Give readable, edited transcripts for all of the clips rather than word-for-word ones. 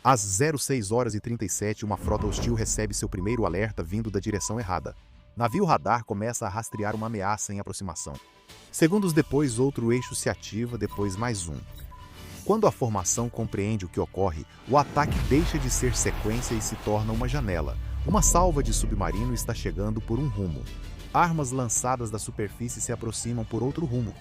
Às 06h37, uma frota hostil recebe seu primeiro alerta vindo da direção errada. Navio radar começa a rastrear uma ameaça em aproximação. Segundos depois, outro eixo se ativa, depois mais um. Quando a formação compreende o que ocorre, o ataque deixa de ser sequência e se torna uma janela. Uma salva de submarino está chegando por um rumo. Armas lançadas da superfície se aproximam por outro rumo.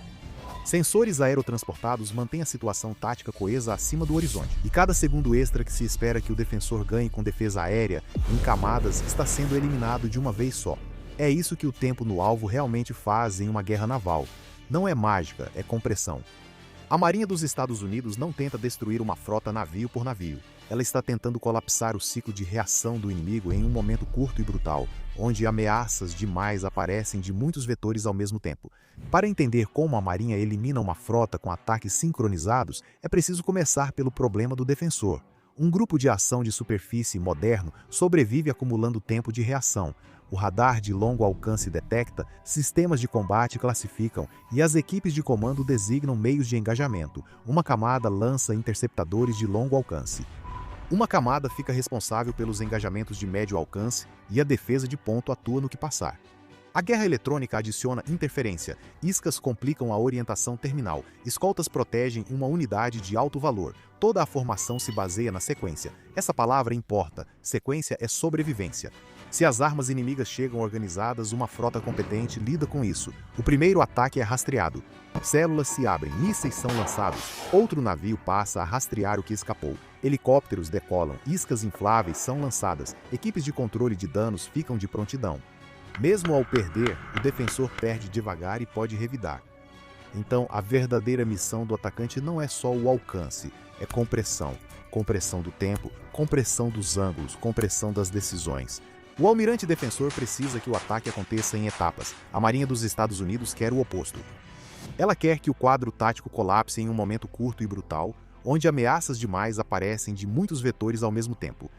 Sensores aerotransportados mantêm a situação tática coesa acima do horizonte, e cada segundo extra que se espera que o defensor ganhe com defesa aérea em camadas está sendo eliminado de uma vez só. É isso que o tempo no alvo realmente faz em uma guerra naval. Não é mágica, é compressão. A Marinha dos Estados Unidos não tenta destruir uma frota navio por navio. Ela está tentando colapsar o ciclo de reação do inimigo em um momento curto e brutal, onde ameaças demais aparecem de muitos vetores ao mesmo tempo. Para entender como a Marinha elimina uma frota com ataques sincronizados, é preciso começar pelo problema do defensor. Um grupo de ação de superfície moderno sobrevive acumulando tempo de reação. O radar de longo alcance detecta, sistemas de combate classificam e as equipes de comando designam meios de engajamento. Uma camada lança interceptadores de longo alcance. Uma camada fica responsável pelos engajamentos de médio alcance e a defesa de ponto atua no que passar. A guerra eletrônica adiciona interferência, iscas complicam a orientação terminal, escoltas protegem uma unidade de alto valor. Toda a formação se baseia na sequência. Essa palavra importa, sequência é sobrevivência. Se as armas inimigas chegam organizadas, uma frota competente lida com isso. O primeiro ataque é rastreado. Células se abrem, mísseis são lançados. Outro navio passa a rastrear o que escapou. Helicópteros decolam, iscas infláveis são lançadas. Equipes de controle de danos ficam de prontidão. Mesmo ao perder, o defensor perde devagar e pode revidar. Então, a verdadeira missão do atacante não é só o alcance, é compressão. Compressão do tempo, compressão dos ângulos, compressão das decisões. O almirante defensor precisa que o ataque aconteça em etapas. A Marinha dos Estados Unidos quer o oposto. Ela quer que o quadro tático colapse em um momento curto e brutal, onde ameaças demais aparecem de muitos vetores ao mesmo tempo.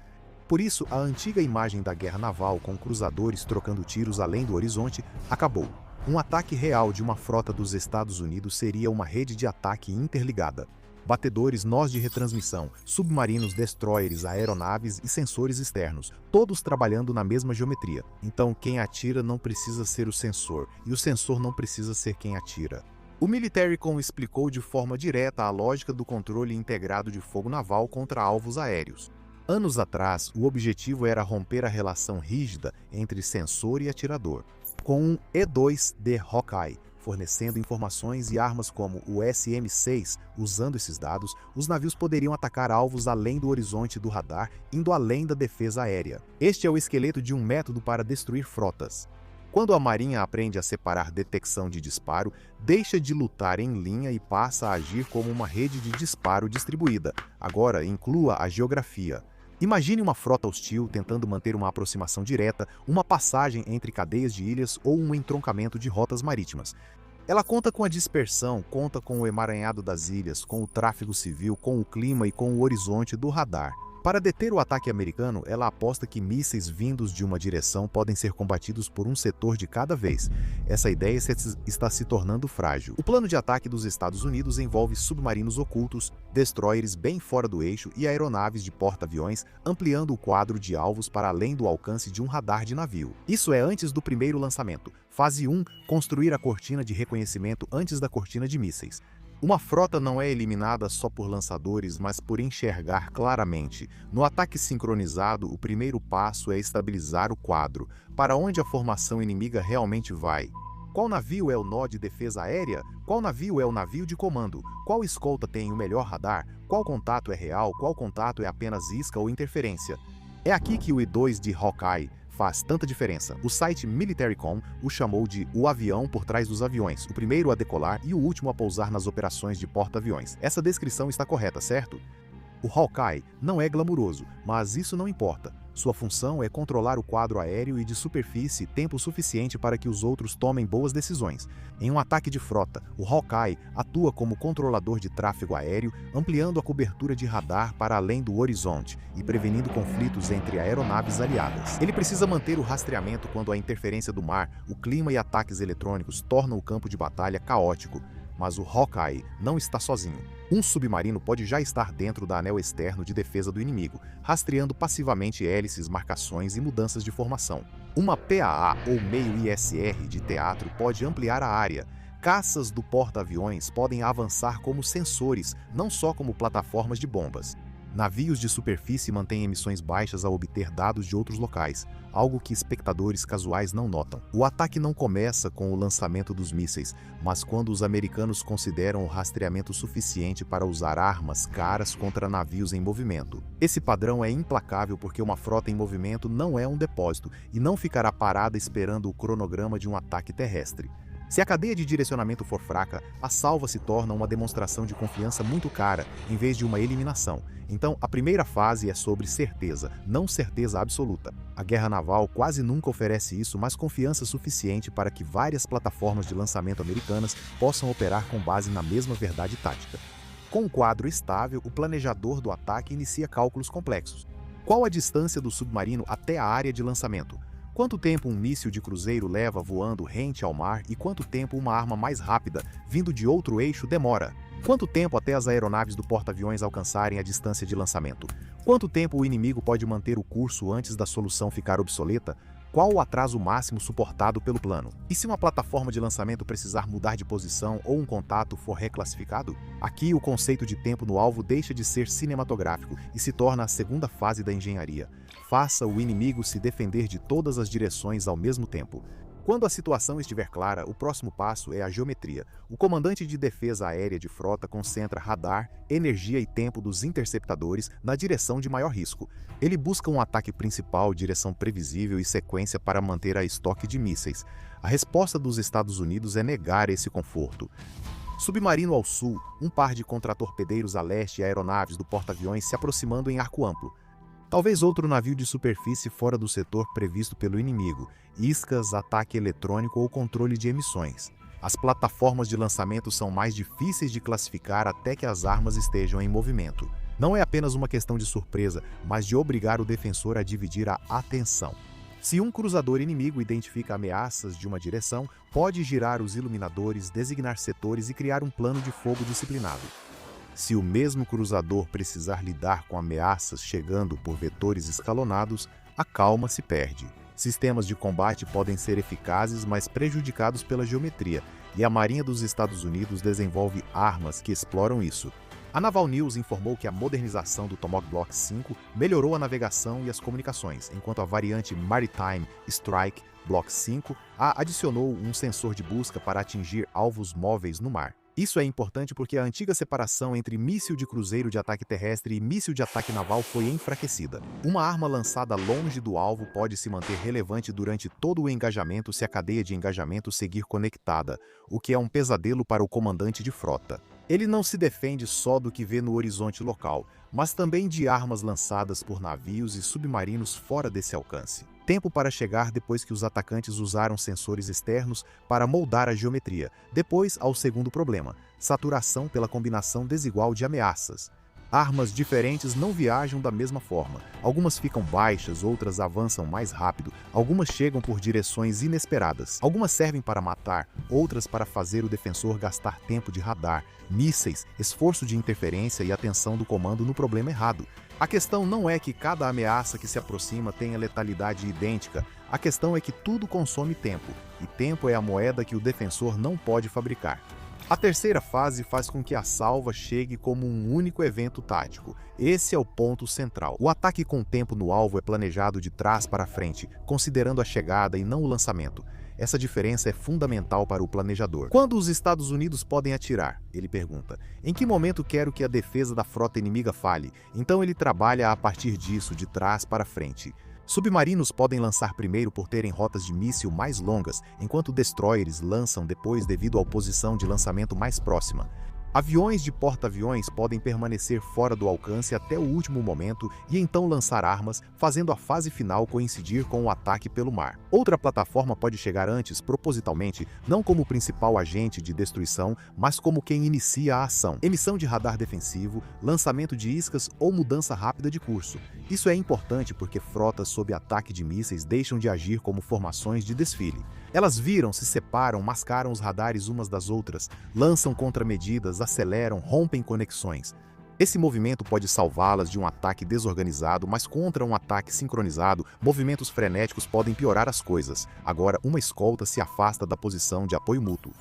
Por isso, a antiga imagem da guerra naval com cruzadores trocando tiros além do horizonte acabou. Um ataque real de uma frota dos Estados Unidos seria uma rede de ataque interligada. Batedores, nós de retransmissão, submarinos, destroyers, aeronaves e sensores externos, todos trabalhando na mesma geometria. Então, quem atira não precisa ser o sensor, e o sensor não precisa ser quem atira. O Militarycom explicou de forma direta a lógica do controle integrado de fogo naval contra alvos aéreos. Anos atrás, o objetivo era romper a relação rígida entre sensor e atirador, com um E-2D Hawkeye, fornecendo informações e armas como o SM-6. Usando esses dados, os navios poderiam atacar alvos além do horizonte do radar, indo além da defesa aérea. Este é o esqueleto de um método para destruir frotas. Quando a Marinha aprende a separar detecção de disparo, deixa de lutar em linha e passa a agir como uma rede de disparo distribuída. Agora, inclua a geografia. Imagine uma frota hostil tentando manter uma aproximação direta, uma passagem entre cadeias de ilhas ou um entroncamento de rotas marítimas. Ela conta com a dispersão, conta com o emaranhado das ilhas, com o tráfego civil, com o clima e com o horizonte do radar. Para deter o ataque americano, ela aposta que mísseis vindos de uma direção podem ser combatidos por um setor de cada vez. Essa ideia está se tornando frágil. O plano de ataque dos Estados Unidos envolve submarinos ocultos, destroyers bem fora do eixo e aeronaves de porta-aviões, ampliando o quadro de alvos para além do alcance de um radar de navio. Isso é antes do primeiro lançamento. Fase 1, construir a cortina de reconhecimento antes da cortina de mísseis. Uma frota não é eliminada só por lançadores, mas por enxergar claramente. No ataque sincronizado, o primeiro passo é estabilizar o quadro. Para onde a formação inimiga realmente vai? Qual navio é o nó de defesa aérea? Qual navio é o navio de comando? Qual escolta tem o melhor radar? Qual contato é real? Qual contato é apenas isca ou interferência? É aqui que o I-2 de Hawkeye faz tanta diferença. O site Militarycom o chamou de o avião por trás dos aviões, o primeiro a decolar e o último a pousar nas operações de porta-aviões. Essa descrição está correta, certo? O Hawkeye não é glamuroso, mas isso não importa. Sua função é controlar o quadro aéreo e de superfície tempo suficiente para que os outros tomem boas decisões. Em um ataque de frota, o Hawkeye atua como controlador de tráfego aéreo, ampliando a cobertura de radar para além do horizonte e prevenindo conflitos entre aeronaves aliadas. Ele precisa manter o rastreamento quando a interferência do mar, o clima e ataques eletrônicos tornam o campo de batalha caótico. mas o Hawkeye não está sozinho. Um submarino pode já estar dentro da anel externo de defesa do inimigo, rastreando passivamente hélices, marcações e mudanças de formação. Uma PAA ou meio ISR de teatro pode ampliar a área. Caças do porta-aviões podem avançar como sensores, não só como plataformas de bombas. Navios de superfície mantêm emissões baixas ao obter dados de outros locais, algo que espectadores casuais não notam. O ataque não começa com o lançamento dos mísseis, mas quando os americanos consideram o rastreamento suficiente para usar armas caras contra navios em movimento. Esse padrão é implacável porque uma frota em movimento não é um depósito e não ficará parada esperando o cronograma de um ataque terrestre. Se a cadeia de direcionamento for fraca, a salva se torna uma demonstração de confiança muito cara, em vez de uma eliminação. Então, a primeira fase é sobre certeza, não certeza absoluta. A guerra naval quase nunca oferece isso, mas confiança suficiente para que várias plataformas de lançamento americanas possam operar com base na mesma verdade tática. Com um quadro estável, o planejador do ataque inicia cálculos complexos. Qual a distância do submarino até a área de lançamento? Quanto tempo um míssil de cruzeiro leva voando rente ao mar e quanto tempo uma arma mais rápida, vindo de outro eixo, demora? Quanto tempo até as aeronaves do porta-aviões alcançarem a distância de lançamento? Quanto tempo o inimigo pode manter o curso antes da solução ficar obsoleta? Qual o atraso máximo suportado pelo plano? E se uma plataforma de lançamento precisar mudar de posição ou um contato for reclassificado? Aqui o conceito de tempo no alvo deixa de ser cinematográfico e se torna a segunda fase da engenharia. Faça o inimigo se defender de todas as direções ao mesmo tempo. Quando a situação estiver clara, o próximo passo é a geometria. O comandante de defesa aérea de frota concentra radar, energia e tempo dos interceptadores na direção de maior risco. Ele busca um ataque principal, direção previsível e sequência para manter a estoque de mísseis. A resposta dos Estados Unidos é negar esse conforto. Submarino ao sul, um par de contratorpedeiros a leste e aeronaves do porta-aviões se aproximando em arco amplo. Talvez outro navio de superfície fora do setor previsto pelo inimigo, iscas, ataque eletrônico ou controle de emissões. As plataformas de lançamento são mais difíceis de classificar até que as armas estejam em movimento. Não é apenas uma questão de surpresa, mas de obrigar o defensor a dividir a atenção. Se um cruzador inimigo identifica ameaças de uma direção, pode girar os iluminadores, designar setores e criar um plano de fogo disciplinado. Se o mesmo cruzador precisar lidar com ameaças chegando por vetores escalonados, a calma se perde. Sistemas de combate podem ser eficazes, mas prejudicados pela geometria, e a Marinha dos Estados Unidos desenvolve armas que exploram isso. A Naval News informou que a modernização do Tomahawk Block 5 melhorou a navegação e as comunicações, enquanto a variante Maritime Strike Block 5 adicionou um sensor de busca para atingir alvos móveis no mar. Isso é importante porque a antiga separação entre míssil de cruzeiro de ataque terrestre e míssil de ataque naval foi enfraquecida. Uma arma lançada longe do alvo pode se manter relevante durante todo o engajamento se a cadeia de engajamento seguir conectada, o que é um pesadelo para o comandante de frota. Ele não se defende só do que vê no horizonte local, mas também de armas lançadas por navios e submarinos fora desse alcance. Tempo para chegar depois que os atacantes usaram sensores externos para moldar a geometria. Depois, ao segundo problema, saturação pela combinação desigual de ameaças. Armas diferentes não viajam da mesma forma. Algumas ficam baixas, outras avançam mais rápido, algumas chegam por direções inesperadas. Algumas servem para matar, outras para fazer o defensor gastar tempo de radar, mísseis, esforço de interferência e atenção do comando no problema errado. A questão não é que cada ameaça que se aproxima tenha letalidade idêntica, a questão é que tudo consome tempo, e tempo é a moeda que o defensor não pode fabricar. A terceira fase faz com que a salva chegue como um único evento tático. Esse é o ponto central. O ataque com tempo no alvo é planejado de trás para frente, considerando a chegada e não o lançamento. Essa diferença é fundamental para o planejador. Quando os Estados Unidos podem atirar? Ele pergunta. Em que momento quero que a defesa da frota inimiga falhe? Então ele trabalha a partir disso, de trás para frente. Submarinos podem lançar primeiro por terem rotas de míssil mais longas, enquanto destroyers lançam depois devido à posição de lançamento mais próxima. Aviões de porta-aviões podem permanecer fora do alcance até o último momento e então lançar armas, fazendo a fase final coincidir com o ataque pelo mar. Outra plataforma pode chegar antes, propositalmente, não como principal agente de destruição, mas como quem inicia a ação. Emissão de radar defensivo, lançamento de iscas ou mudança rápida de curso. Isso é importante porque frotas sob ataque de mísseis deixam de agir como formações de desfile. Elas viram, se separam, mascaram os radares umas das outras, lançam contramedidas, aceleram, rompem conexões. Esse movimento pode salvá-las de um ataque desorganizado, mas contra um ataque sincronizado, movimentos frenéticos podem piorar as coisas. Agora, uma escolta se afasta da posição de apoio mútuo.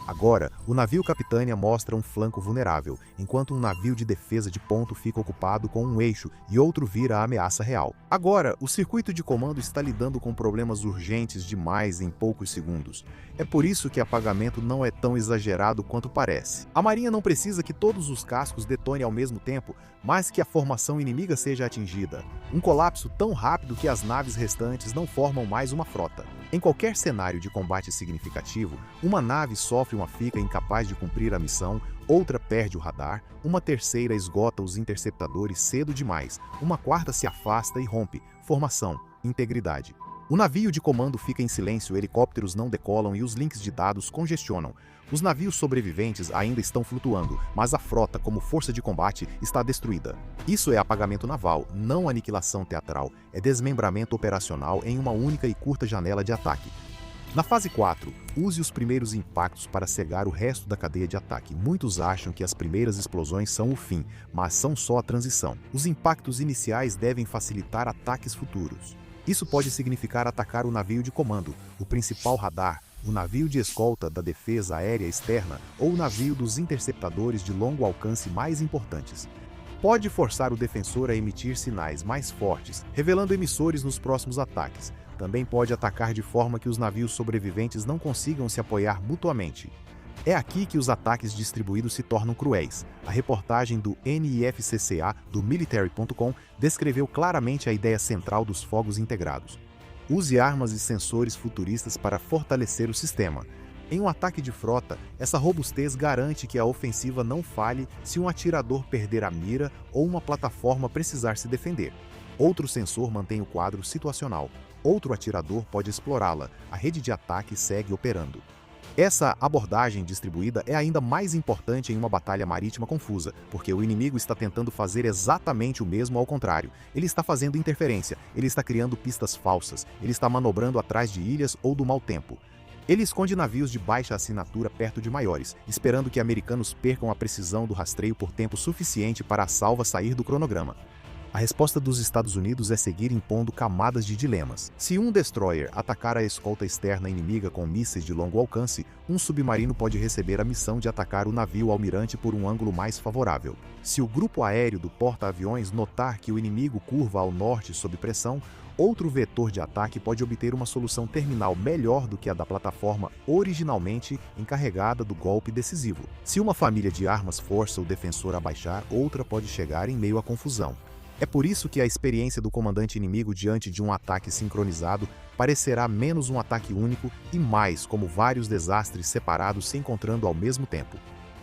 Agora, o navio Capitânia mostra um flanco vulnerável, enquanto um navio de defesa de ponto fica ocupado com um eixo e outro vira a ameaça real. Agora, o circuito de comando está lidando com problemas urgentes demais em poucos segundos. É por isso que apagamento não é tão exagerado quanto parece. A Marinha não precisa que todos os cascos detonem ao mesmo tempo, mas que a formação inimiga seja atingida. Um colapso tão rápido que as naves restantes não formam mais uma frota. Em qualquer cenário de combate significativo, uma nave sofre uma fica incapaz de cumprir a missão, outra perde o radar, uma terceira esgota os interceptadores cedo demais, uma quarta se afasta e rompe. Formação, integridade. O navio de comando fica em silêncio, helicópteros não decolam e os links de dados congestionam. Os navios sobreviventes ainda estão flutuando, mas a frota, como força de combate, está destruída. Isso é apagamento naval, não aniquilação teatral, é desmembramento operacional em uma única e curta janela de ataque. Na fase 4, use os primeiros impactos para cegar o resto da cadeia de ataque. Muitos acham que as primeiras explosões são o fim, mas são só a transição. Os impactos iniciais devem facilitar ataques futuros. Isso pode significar atacar o navio de comando, o principal radar, o navio de escolta da defesa aérea externa ou o navio dos interceptadores de longo alcance mais importantes. Pode forçar o defensor a emitir sinais mais fortes, revelando emissores nos próximos ataques. Também pode atacar de forma que os navios sobreviventes não consigam se apoiar mutuamente. É aqui que os ataques distribuídos se tornam cruéis. A reportagem do NIFCCA, do Military.com, descreveu claramente a ideia central dos fogos integrados. Use armas e sensores futuristas para fortalecer o sistema. Em um ataque de frota, essa robustez garante que a ofensiva não falhe se um atirador perder a mira ou uma plataforma precisar se defender. Outro sensor mantém o quadro situacional. Outro atirador pode explorá-la. A rede de ataque segue operando. Essa abordagem distribuída é ainda mais importante em uma batalha marítima confusa, porque o inimigo está tentando fazer exatamente o mesmo ao contrário. Ele está fazendo interferência, ele está criando pistas falsas, ele está manobrando atrás de ilhas ou do mau tempo. Ele esconde navios de baixa assinatura perto de maiores, esperando que americanos percam a precisão do rastreio por tempo suficiente para a salva sair do cronograma. A resposta dos Estados Unidos é seguir impondo camadas de dilemas. Se um destroyer atacar a escolta externa inimiga com mísseis de longo alcance, um submarino pode receber a missão de atacar o navio almirante por um ângulo mais favorável. Se o grupo aéreo do porta-aviões notar que o inimigo curva ao norte sob pressão, outro vetor de ataque pode obter uma solução terminal melhor do que a da plataforma originalmente encarregada do golpe decisivo. Se uma família de armas força o defensor a baixar, outra pode chegar em meio à confusão. É por isso que a experiência do comandante inimigo diante de um ataque sincronizado parecerá menos um ataque único e mais como vários desastres separados se encontrando ao mesmo tempo.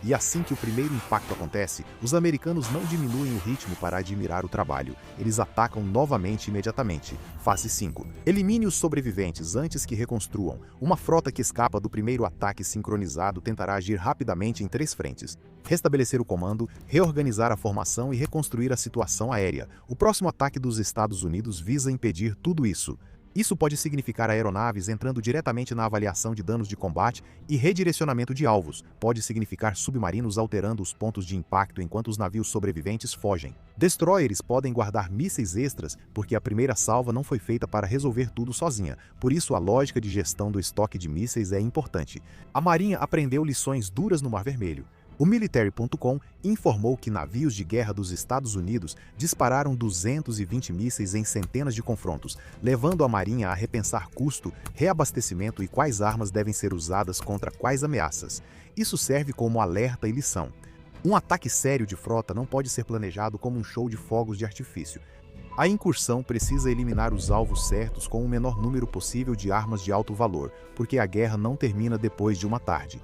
E assim que o primeiro impacto acontece, os americanos não diminuem o ritmo para admirar o trabalho. Eles atacam novamente imediatamente. Fase 5. Elimine os sobreviventes antes que reconstruam. Uma frota que escapa do primeiro ataque sincronizado tentará agir rapidamente em 3 frentes. Restabelecer o comando, reorganizar a formação e reconstruir a situação aérea. O próximo ataque dos Estados Unidos visa impedir tudo isso. Isso pode significar aeronaves entrando diretamente na avaliação de danos de combate e redirecionamento de alvos. Pode significar submarinos alterando os pontos de impacto enquanto os navios sobreviventes fogem. Destroyers podem guardar mísseis extras porque a primeira salva não foi feita para resolver tudo sozinha. Por isso, a lógica de gestão do estoque de mísseis é importante. A Marinha aprendeu lições duras no Mar Vermelho. O Military.com informou que navios de guerra dos Estados Unidos dispararam 220 mísseis em centenas de confrontos, levando a Marinha a repensar custo, reabastecimento e quais armas devem ser usadas contra quais ameaças. Isso serve como alerta e lição. Um ataque sério de frota não pode ser planejado como um show de fogos de artifício. A incursão precisa eliminar os alvos certos com o menor número possível de armas de alto valor, porque a guerra não termina depois de uma tarde.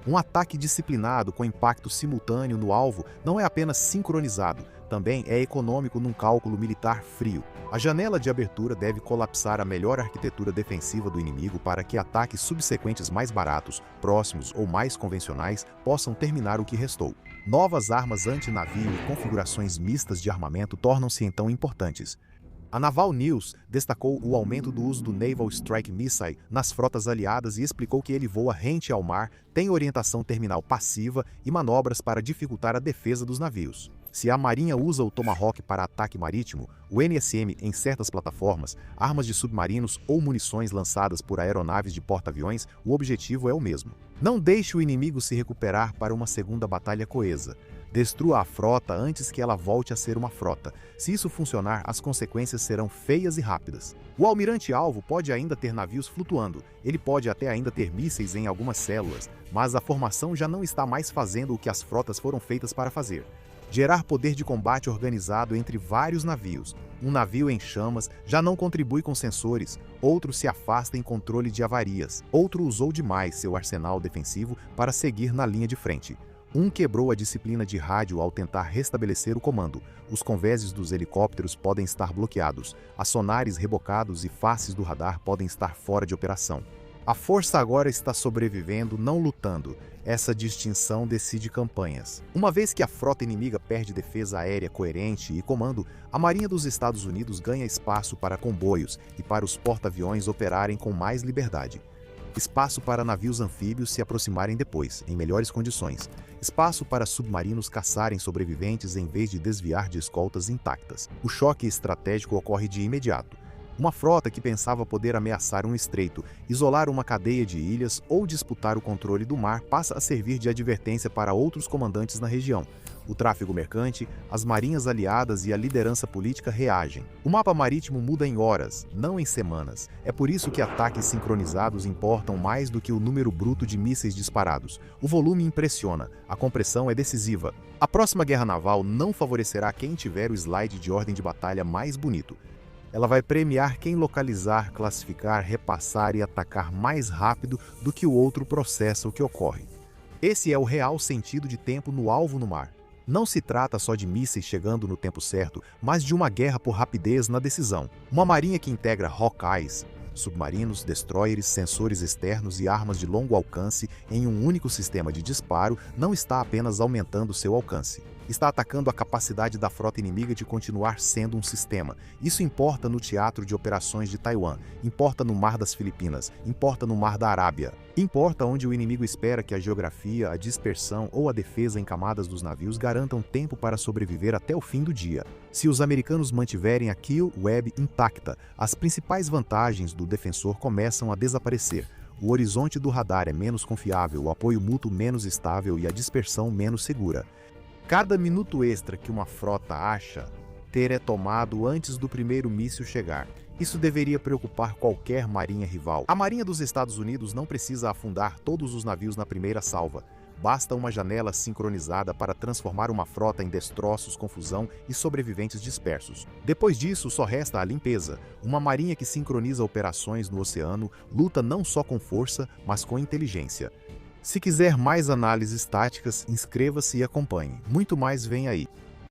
Um ataque disciplinado com impacto simultâneo no alvo não é apenas sincronizado, também é econômico num cálculo militar frio. A janela de abertura deve colapsar a melhor arquitetura defensiva do inimigo para que ataques subsequentes mais baratos, próximos ou mais convencionais possam terminar o que restou. Novas armas anti-navio e configurações mistas de armamento tornam-se então importantes. A Naval News destacou o aumento do uso do Naval Strike Missile nas frotas aliadas e explicou que ele voa rente ao mar, tem orientação terminal passiva e manobras para dificultar a defesa dos navios. Se a Marinha usa o Tomahawk para ataque marítimo, o NSM em certas plataformas, armas de submarinos ou munições lançadas por aeronaves de porta-aviões, o objetivo é o mesmo. Não deixe o inimigo se recuperar para uma segunda batalha coesa. Destrua a frota antes que ela volte a ser uma frota. Se isso funcionar, as consequências serão feias e rápidas. O almirante-alvo pode ainda ter navios flutuando, ele pode até ainda ter mísseis em algumas células, mas a formação já não está mais fazendo o que as frotas foram feitas para fazer. Gerar poder de combate organizado entre vários navios. Um navio em chamas já não contribui com sensores, outro se afasta em controle de avarias, outro usou demais seu arsenal defensivo para seguir na linha de frente. Um quebrou a disciplina de rádio ao tentar restabelecer o comando. Os convéses dos helicópteros podem estar bloqueados. As sonares rebocados e faces do radar podem estar fora de operação. A força agora está sobrevivendo, não lutando. Essa distinção decide campanhas. Uma vez que a frota inimiga perde defesa aérea coerente e comando, a Marinha dos Estados Unidos ganha espaço para comboios e para os porta-aviões operarem com mais liberdade. Espaço para navios anfíbios se aproximarem depois, em melhores condições. Espaço para submarinos caçarem sobreviventes em vez de desviar de escoltas intactas. O choque estratégico ocorre de imediato. Uma frota que pensava poder ameaçar um estreito, isolar uma cadeia de ilhas ou disputar o controle do mar passa a servir de advertência para outros comandantes na região. O tráfego mercante, as marinhas aliadas e a liderança política reagem. O mapa marítimo muda em horas, não em semanas. É por isso que ataques sincronizados importam mais do que o número bruto de mísseis disparados. O volume impressiona, a compressão é decisiva. A próxima guerra naval não favorecerá quem tiver o slide de ordem de batalha mais bonito. Ela vai premiar quem localizar, classificar, repassar e atacar mais rápido do que o outro processa o que ocorre. Esse é o real sentido de tempo no alvo no mar. Não se trata só de mísseis chegando no tempo certo, mas de uma guerra por rapidez na decisão. Uma marinha que integra Hawkeyes, submarinos, destroyers, sensores externos e armas de longo alcance em um único sistema de disparo não está apenas aumentando seu alcance. Está atacando a capacidade da frota inimiga de continuar sendo um sistema. Isso importa no teatro de operações de Taiwan, importa no Mar das Filipinas, importa no Mar da Arábia. Importa onde o inimigo espera que a geografia, a dispersão ou a defesa em camadas dos navios garantam tempo para sobreviver até o fim do dia. Se os americanos mantiverem a kill web intacta, as principais vantagens do defensor começam a desaparecer. O horizonte do radar é menos confiável, o apoio mútuo menos estável e a dispersão menos segura. Cada minuto extra que uma frota acha ter é tomado antes do primeiro míssil chegar. Isso deveria preocupar qualquer marinha rival. A Marinha dos Estados Unidos não precisa afundar todos os navios na primeira salva. Basta uma janela sincronizada para transformar uma frota em destroços, confusão e sobreviventes dispersos. Depois disso, só resta a limpeza. Uma marinha que sincroniza operações no oceano luta não só com força, mas com inteligência. Se quiser mais análises táticas, inscreva-se e acompanhe. Muito mais vem aí.